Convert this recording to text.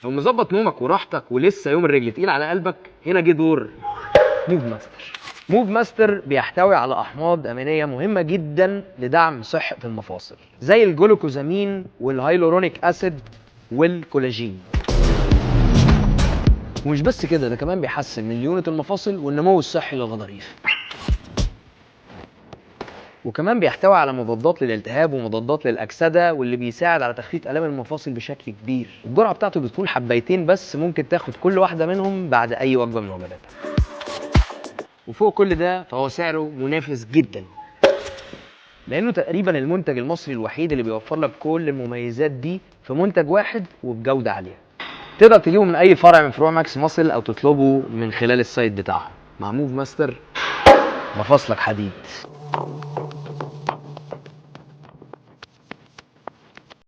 فمظبط نومك وراحتك ولسه يوم الرجل تقيل على قلبك، هنا جه دور موف ماستر. موف ماستر بيحتوي على احماض امينيه مهمه جدا لدعم صحه المفاصل، زي الجلوكوزامين والهايلورونيك اسيد والكولاجين. ومش بس كده، ده كمان بيحسن من ليونه المفاصل والنمو الصحي للغضاريف. وكمان بيحتوي على مضادات للالتهاب ومضادات للاكسده، واللي بيساعد على تخفيف الام المفاصل بشكل كبير. الجرعه بتاعته بتكون حبايتين بس، ممكن تاخد كل واحده منهم بعد اي وجبه من وجباتك. وفوق كل ده فهو سعره منافس جدا، لانه تقريبا المنتج المصري الوحيد اللي بيوفر لك كل المميزات دي في منتج واحد وبجوده عاليه. تقدر تجيبه من اي فرع من فروع ماكس ماسل او تطلبه من خلال السايت بتاعهم. مع موف ماستر مفاصلك حديد.